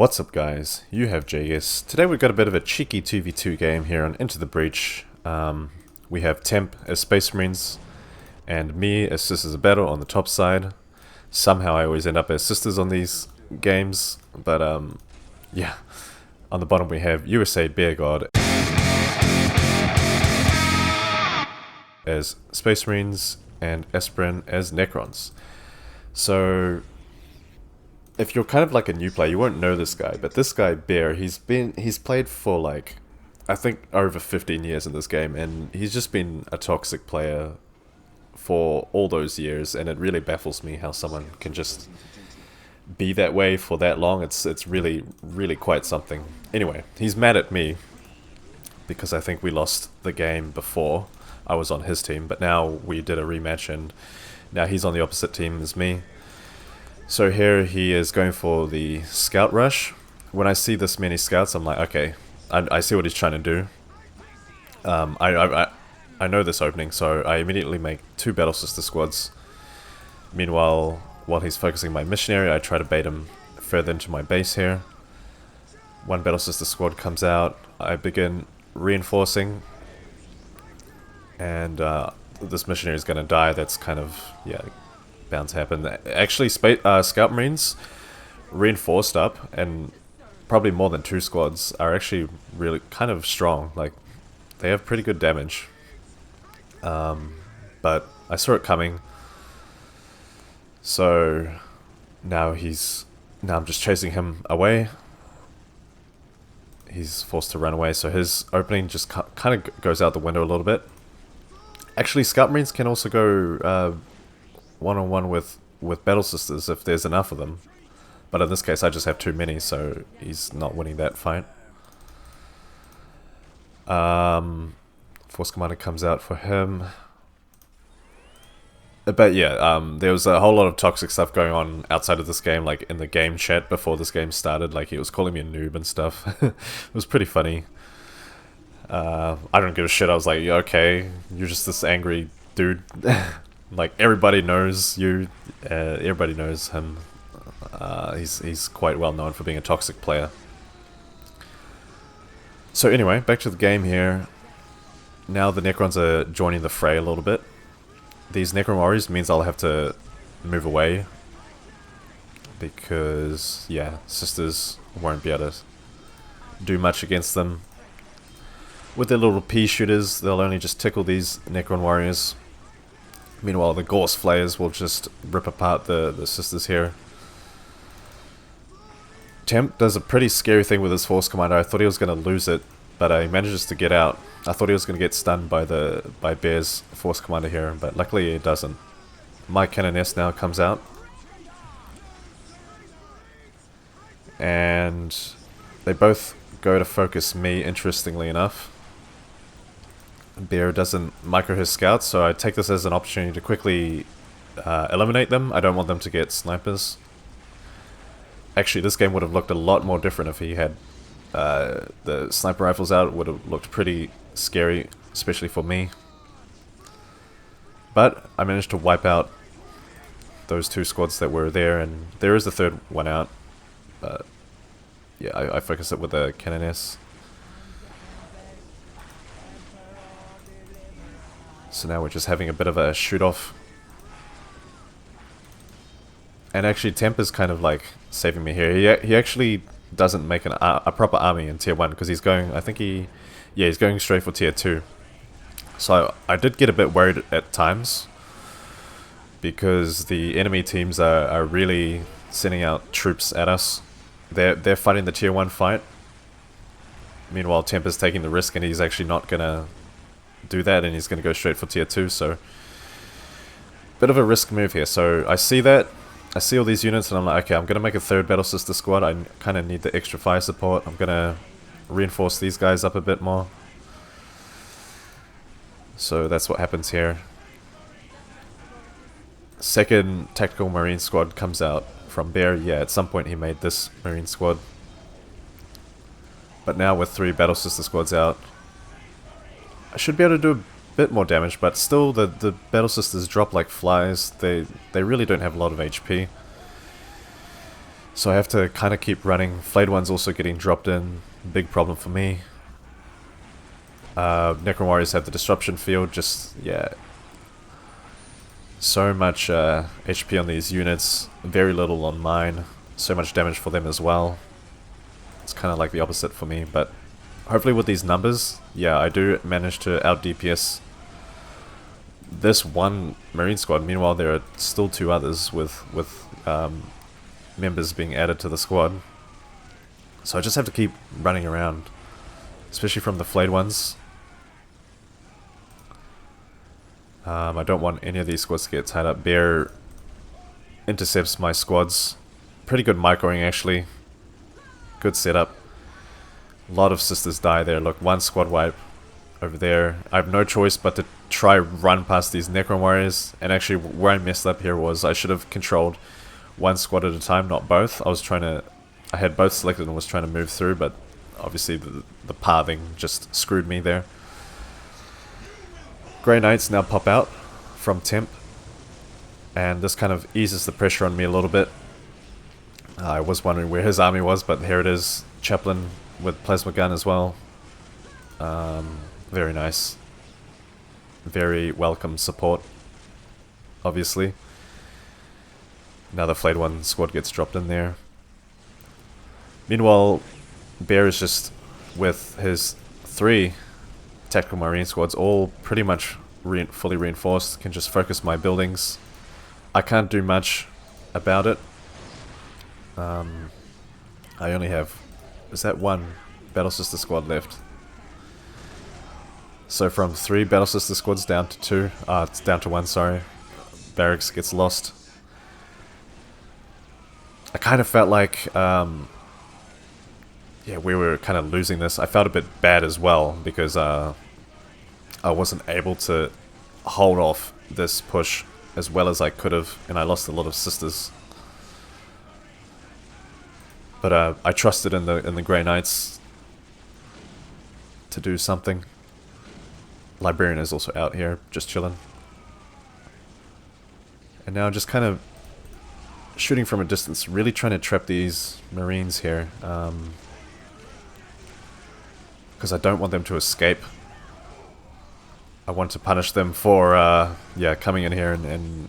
What's up guys, you have JS. Today we've got a bit of a cheeky 2v2 game here on Into the Breach. We have Temp as Space Marines and me as Sisters of Battle on the top side. Somehow I always end up as Sisters on these games, but yeah. On the bottom we have USA Bear God as Space Marines and Esperin as Necrons. So if you're kind of like a new player, you won't know this guy, but this guy Bear, he's played for like I think over 15 years in this game, and he's just been a toxic player for all those years, and it really baffles me how someone can just be that way for that long. It's really quite something. Anyway, he's mad at me because I think we lost the game before. I was on his team, but now we did a rematch and now he's on the opposite team as me. So here he is going for the scout rush. When I see this many scouts, I'm like, okay, I see what he's trying to do. I know this opening, so I immediately make 2 Battle Sister squads. Meanwhile, while he's focusing my missionary, I try to bait him further into my base here. 1 Battle Sister squad comes out. I begin reinforcing, and this missionary is going to die. That's kind of, yeah, bound to happen. Actually, Scout Marines reinforced up, and probably more than 2 squads are actually really kind of strong. Like, they have pretty good damage. But I saw it coming. So now I'm just chasing him away. He's forced to run away, so his opening just kind of goes out the window a little bit. Actually, Scout Marines can also go one-on-one with Battle Sisters if there's enough of them. But in this case, I just have too many, so he's not winning that fight. Force Commander comes out for him. But yeah, there was a whole lot of toxic stuff going on outside of this game, like in the game chat before this game started. Like, he was calling me a noob and stuff. It was pretty funny. I don't give a shit. I was like, yeah, okay, you're just this angry dude. Like, everybody knows you. Everybody knows him. He's quite well known for being a toxic player. So anyway, back to the game here. Now the Necrons are joining the fray a little bit. These Necron Warriors means I'll have to move away, because, yeah, Sisters won't be able to do much against them. With their little pea shooters, they'll only just tickle these Necron Warriors. Meanwhile, the Gorse Flayers will just rip apart the Sisters here. Temp does a pretty scary thing with his Force Commander. I thought he was going to lose it, but he manages to get out. I thought he was going to get stunned by Bear's Force Commander here, but luckily he doesn't. My Canoness now comes out. And they both go to focus me, interestingly enough. Bear doesn't micro his scouts, so I take this as an opportunity to quickly eliminate them. I don't want them to get snipers. Actually, this game would have looked a lot more different if he had the sniper rifles out. It would have looked pretty scary, especially for me. But I managed to wipe out those 2 squads that were there, and there is the 3rd one out. But yeah, I focus it with a Canoness. So now we're just having a bit of a shoot-off. And actually, Temp is kind of like saving me here. He actually doesn't make a proper army in tier 1, because he's going, I think he's going straight for tier 2. So I did get a bit worried at times, because the enemy teams are really sending out troops at us. They're fighting the tier 1 fight. Meanwhile, Temp is taking the risk, and he's actually not gonna do that, and he's gonna go straight for tier 2. So bit of a risk move here. So I see that. I see all these units, and I'm like, okay, I'm going to make a 3rd Battle Sister squad. I kind of need the extra fire support. I'm going to reinforce these guys up a bit more. So that's what happens here. 2nd Tactical Marine squad comes out from Bear. Yeah, at some point he made this Marine squad. But now with 3 Battle Sister squads out, I should be able to do a bit more damage, but still the Battle Sisters drop like flies. They really don't have a lot of HP. So I have to kind of keep running. Flayed One's also getting dropped in. Big problem for me. Necron Warriors have the disruption field. Just, yeah. So much HP on these units. Very little on mine. So much damage for them as well. It's kind of like the opposite for me. But hopefully with these numbers, yeah, I do manage to out DPS this one Marine squad. Meanwhile, there are still 2 others with members being added to the squad. So I just have to keep running around, especially from the Flayed Ones. I don't want any of these squads to get tied up. Bear intercepts my squads. Pretty good microing actually. Good setup. A lot of sisters die there. Look, 1 squad wipe over there. I have no choice but to try run past these Necron Warriors. And actually where I messed up here was I should have controlled 1 squad at a time, not both. I had both selected and was trying to move through, but obviously the pathing just screwed me there. Grey Knights now pop out from Temp, and this kind of eases the pressure on me a little bit. I was wondering where his army was, but here it is. Chaplain with plasma gun as well. Very nice. Very welcome support, obviously. Another Flayed One squad gets dropped in there. Meanwhile, Bear is just with his 3 tactical marine squads, all pretty much fully reinforced. Can just focus my buildings. I can't do much about it. I only have, is that 1 Battle Sister squad left? So from 3 Battle Sister squads down to 2. It's down to 1, sorry. Barracks gets lost. I kind of felt like, yeah, we were kind of losing this. I felt a bit bad as well because I wasn't able to hold off this push as well as I could have, and I lost a lot of sisters. But I trusted in the Grey Knights to do something. Librarian is also out here, just chilling. And now just kind of shooting from a distance, really trying to trap these Marines here. Because I don't want them to escape. I want to punish them for, yeah, coming in here and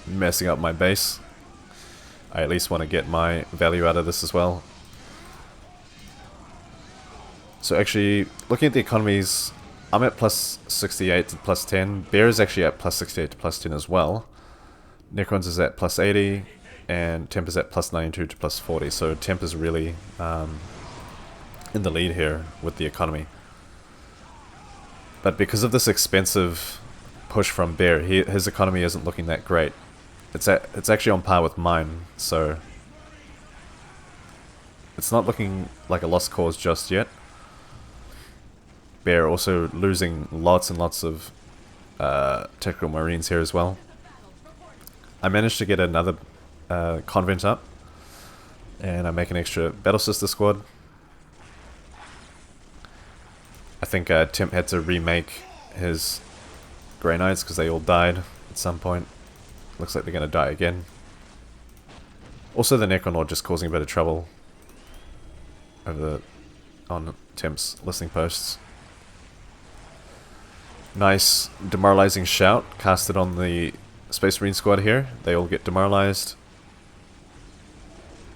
messing up my base. I at least want to get my value out of this as well. So actually, looking at the economies, I'm at plus 68 to plus 10. Bear is actually at plus 68 to plus 10 as well. Necrons is at plus 80, and Temp is at plus 92 to plus 40. So Temp is really in the lead here with the economy. But because of this expensive push from Bear, his economy isn't looking that great. It's actually on par with mine, so it's not looking like a lost cause just yet. Bear also losing lots and lots of tactical marines here as well. I managed to get another convent up, and I make an extra Battle Sister squad. I think Temp had to remake his Grey Knights because they all died at some point. Looks like they're going to die again. Also the Necronord just causing a bit of trouble on Temp's listening posts. Nice demoralizing shout casted on the Space Marine squad here. They all get demoralized.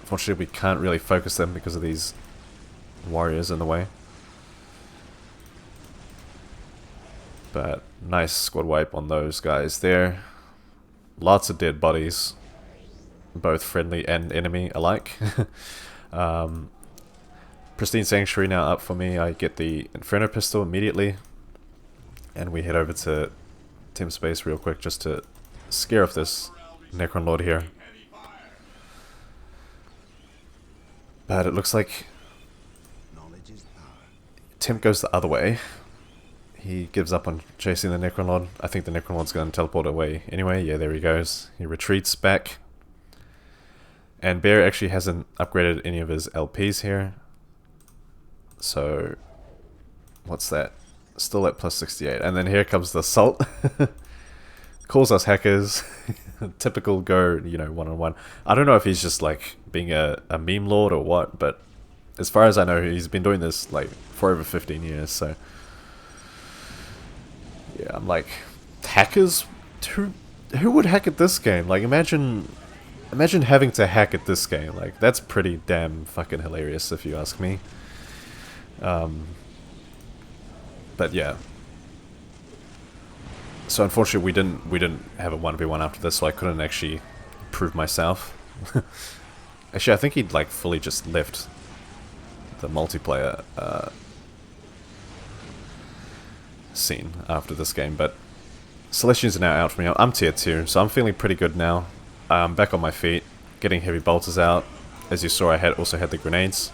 Unfortunately we can't really focus them because of these warriors in the way. But nice squad wipe on those guys there. Lots of dead bodies, both friendly and enemy alike. Pristine Sanctuary now up for me. I get the Inferno Pistol immediately. And we head over to Temp Space real quick just to scare off this Necron Lord here. But it looks like Temp goes the other way. He gives up on chasing the Necron Lord. I think the Necron Lord's going to teleport away anyway. Yeah, there he goes. He retreats back. And Bear actually hasn't upgraded any of his LPs here. So, what's that? Still at plus 68. And then here comes the Salt. calls us hackers. Typical go, you know, one-on-one. I don't know if he's just like being a meme lord or what, but as far as I know, he's been doing this like for over 15 years, so yeah, I'm like, hackers? Who would hack at this game? Like, imagine having to hack at this game. Like, that's pretty damn fucking hilarious if you ask me. But yeah. So unfortunately we didn't have a 1v1 after this, so I couldn't actually prove myself. Actually, I think he'd like fully just left the multiplayer scene after this game, but Celestians are now out for me. I'm tier 2, so I'm feeling pretty good now. I'm back on my feet, getting heavy bolters out. As you saw, I also had the grenades.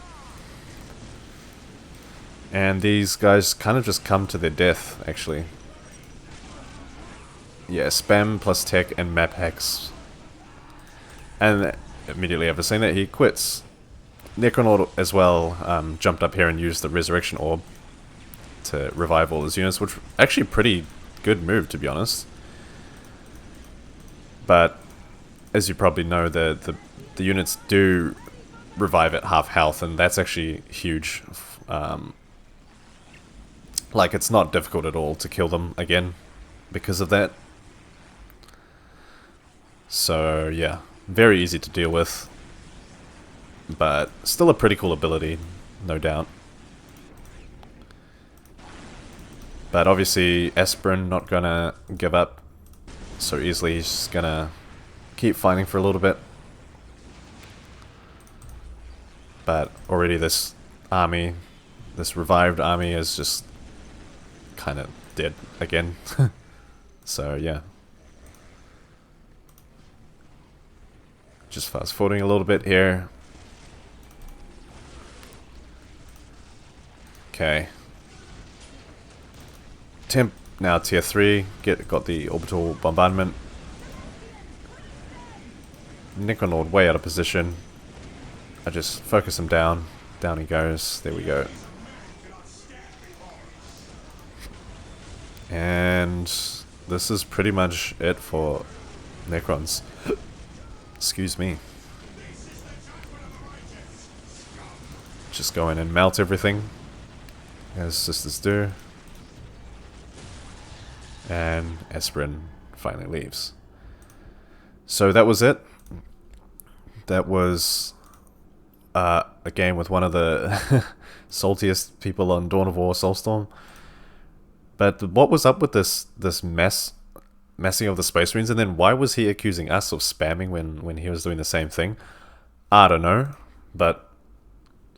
And these guys kind of just come to their death, actually. Yeah, spam plus tech and map hacks. And immediately after saying that, he quits. Necronaut as well jumped up here and used the Resurrection Orb to revive all his units, which actually a pretty good move, to be honest. But as you probably know, the units do revive at half health, and that's actually huge. Like, it's not difficult at all to kill them again because of that. So yeah, very easy to deal with, but still a pretty cool ability, no doubt. But obviously Esperon not gonna give up so easily. He's just gonna keep fighting for a little bit. But already this army, this revived army, is just kind of dead again. So yeah. Just fast forwarding a little bit here. Okay. Temp now tier 3. Got the orbital bombardment. Necronaut way out of position. I just focus him down. Down he goes. There we go. And this is pretty much it for Necrons. Excuse me. Just go in and melt everything, as sisters do. And Esperon finally leaves. So that was it. That was a game with one of the saltiest people on Dawn of War, Soulstorm. But what was up with this messing of the Space Marines, and then why was he accusing us of spamming when he was doing the same thing? I don't know, but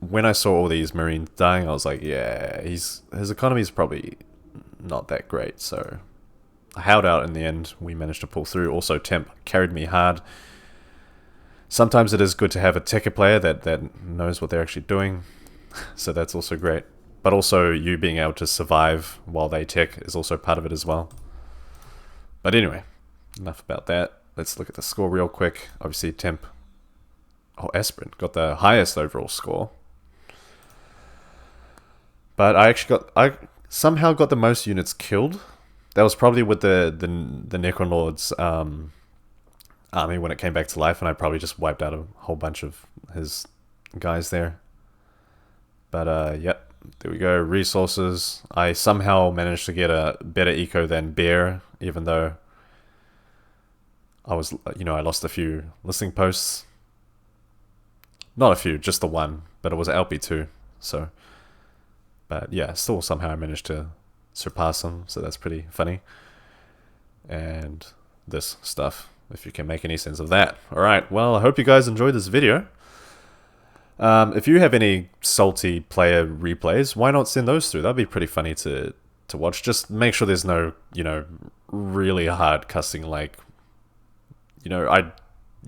when I saw all these Marines dying, I was like, yeah, his economy is probably not that great, so I held out in the end. We managed to pull through. Also, Temp carried me hard. Sometimes it is good to have a techer player that knows what they're actually doing, so that's also great. But also, you being able to survive while they tech is also part of it as well. But anyway, enough about that. Let's look at the score real quick. Obviously, Temp... Oh, Esperon got the highest overall score. But I somehow got the most units killed. That was probably with the Necronlord's army when it came back to life, and I probably just wiped out a whole bunch of his guys there. But yep, there we go. Resources. I somehow managed to get a better eco than Bear, even though I was, I lost a few listing posts. Not a few, just the one, but it was LP2, so. But yeah, still somehow I managed to surpass them, so that's pretty funny. And this stuff, if you can make any sense of that. Alright, well, I hope you guys enjoyed this video. If you have any salty player replays, why not send those through? That'd be pretty funny to watch. Just make sure there's no, really hard cussing, like,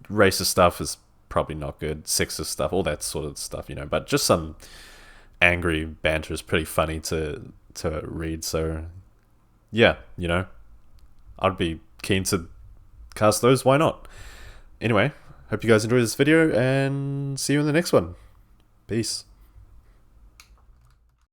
racist stuff is probably not good, sexist stuff, all that sort of stuff, but just some angry banter is pretty funny to read, so yeah, I'd be keen to cast those, why not? Anyway, hope you guys enjoyed this video, and see you in the next one. Peace.